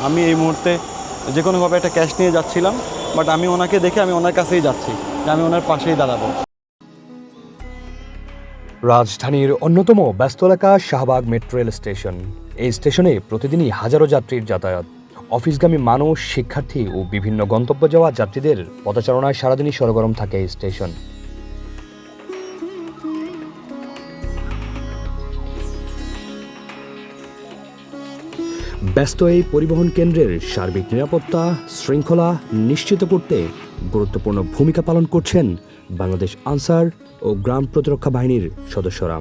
আমি এই মুহূর্তে যে কোনোভাবে একটা ক্যাশ নিয়ে যাচ্ছিলাম, বাট আমি ওনাকে দেখে আমি ওনার কাছেই যাচ্ছি, যে আমি ওনার পাশেই দাঁড়াবো। রাজধানীর অন্যতম ব্যস্ত এলাকা শাহবাগ মেট্রো রেল স্টেশন। এই স্টেশনে প্রতিদিনই হাজারো যাত্রীর যাতায়াত। অফিসগামী মানুষ, শিক্ষার্থী ও বিভিন্ন গন্তব্যে যাওয়া যাত্রীদের পদচারণায় সারাদিনই সরগরম থাকে এই স্টেশন। ব্যস্ত এই পরিবহন কেন্দ্রের সার্বিক নিরাপত্তা শৃঙ্খলা নিশ্চিত করতে গুরুত্বপূর্ণ ভূমিকা পালন করছেন বাংলাদেশ আনসার ও গ্রাম প্রতিরক্ষা বাহিনীর সদস্যরা।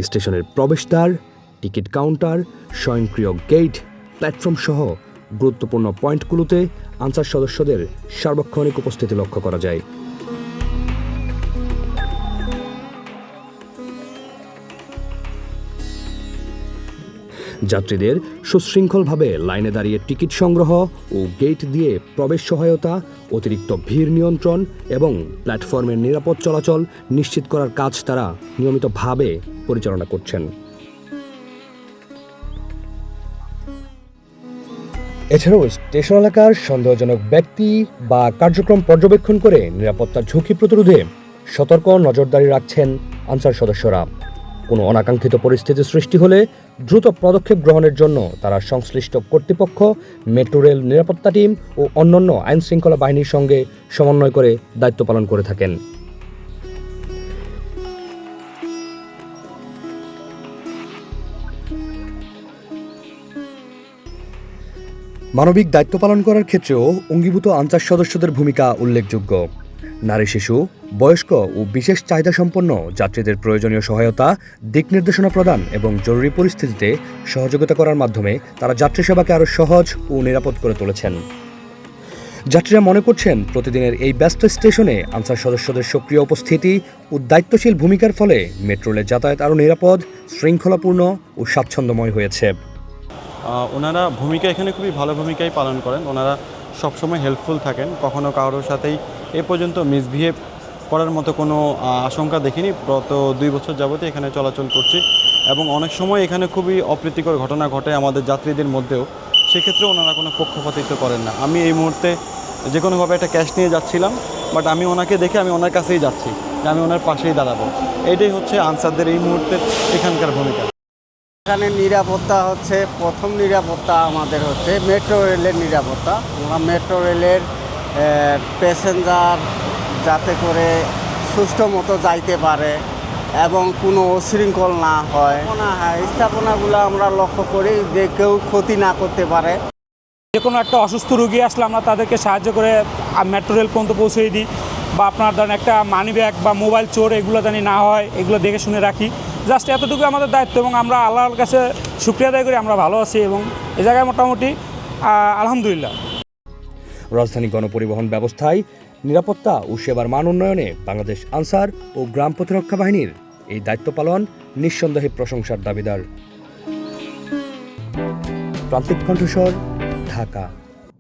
স্টেশনের প্রবেশদ্বার, টিকিট কাউন্টার, স্বয়ংক্রিয় গেট, প্ল্যাটফর্ম সহ গুরুত্বপূর্ণ পয়েন্টগুলোতে আনসার সদস্যদের সার্বক্ষণিক উপস্থিতি লক্ষ্য করা যায়। যাত্রীদের সুশৃঙ্খলভাবে লাইনে দাঁড়িয়ে টিকিট সংগ্রহ ও গেট দিয়ে প্রবেশ সহায়তা, অতিরিক্ত ভিড় নিয়ন্ত্রণ এবং প্ল্যাটফর্মের নিরাপদ চলাচল নিশ্চিত করার কাজ তারা নিয়মিতভাবে পরিচালনা করছেন। এছাড়াও স্টেশন এলাকার সন্দেহজনক ব্যক্তি বা কার্যক্রম পর্যবেক্ষণ করে নিরাপত্তার ঝুঁকি প্রতিরোধে সতর্ক নজরদারি রাখছেন আনসার সদস্যরা। কোনো অনাকাঙ্ক্ষিত পরিস্থিতি সৃষ্টি হলে দ্রুত পদক্ষেপ গ্রহণের জন্য তারা সংশ্লিষ্ট কর্তৃপক্ষ, মেট্রো রেল নিরাপত্তা টিম ও অন্যান্য আইনশৃঙ্খলা বাহিনীর সঙ্গে সমন্বয় করে দায়িত্ব পালন করে থাকেন। মানবিক দায়িত্ব পালন করার ক্ষেত্রেও অঙ্গীভূত আনসার সদস্যদের ভূমিকা উল্লেখযোগ্য। নারী, শিশু, বয়স্ক ও বিশেষ চাহিদাসম্পন্ন যাত্রীদের প্রয়োজনীয় সহায়তা, দিক নির্দেশনা প্রদান এবং জরুরি পরিস্থিতিতে সহযোগিতা করার মাধ্যমে তারা যাত্রী সেবাকে আরও সহজ ও নিরাপদ করে তুলেছেন। যাত্রীরা মনে করছেন প্রতিদিনের এই ব্যস্ত স্টেশনে আনসার সদস্যদের সক্রিয় উপস্থিতি ও দায়িত্বশীল ভূমিকার ফলে মেট্রো রেলের যাতায়াত আরও নিরাপদ, শৃঙ্খলাপূর্ণ ও স্বাচ্ছন্দ্যময় হয়েছে। ওনারা ভূমিকা এখানে খুবই ভালো ভূমিকাই পালন করেন। ওনারা সবসময় হেল্পফুল থাকেন, কখনো কারোর সাথেই এ পর্যন্ত মিসবিহেভ করার মতো কোনো আশঙ্কা দেখিনি। গত 2 বছর যাবতীয় এখানে চলাচল করছি এবং অনেক সময় এখানে খুবই অপ্রীতিকর ঘটনা ঘটে আমাদের যাত্রীদের মধ্যেও, সেক্ষেত্রে ওনারা কোনো পক্ষপাতিত্ব করেন না। আমি এই মুহূর্তে যে কোনোভাবে একটা ক্যাশ নিয়ে যাচ্ছিলাম, বাট আমি ওনাকে দেখে আমি ওনার কাছেই যাচ্ছি, যে আমি ওনার পাশেই দাঁড়াবো। এইটাই হচ্ছে আনসারদের এই মুহূর্তের এখানকার ভূমিকা। এখানে নিরাপত্তা হচ্ছে, প্রথম নিরাপত্তা আমাদের হচ্ছে মেট্রো রেলের নিরাপত্তা। আমরা মেট্রো রেলের প্যাসেঞ্জার যাতে করে সুষ্ঠু মতো যাইতে পারে এবং কোনো অশৃঙ্খল না হয়, স্থাপনাগুলো আমরা লক্ষ্য করি যে কেউ ক্ষতি না করতে পারে। যে কোনো একটা অসুস্থ রোগী আসলে আমরা তাদেরকে সাহায্য করে মেট্রো রেল পর্যন্ত পৌঁছে দিই, বা আপনার ধরেন একটা মানি ব্যাগ বা মোবাইল চোর এগুলো জানি না হয়, এগুলো দেখে শুনে রাখি। জাস্ট এতটুকু আমাদের দায়িত্ব এবং আমরা আল্লাহর কাছে শুকরিয়া আদায় করি, আমরা ভালো আছি এবং এ জায়গায় মোটামুটি আলহামদুলিল্লাহ। রাজধানী গণপরিবহন ব্যবস্থায় নিরাপত্তা ও সেবার মান উন্নয়নে বাংলাদেশ আনসার ও গ্রাম প্রতিরক্ষা বাহিনীর এই দায়িত্ব পালন নিঃসন্দেহে প্রশংসার দাবিদার। প্রান্তিক কণ্ঠস্বর, ঢাকা।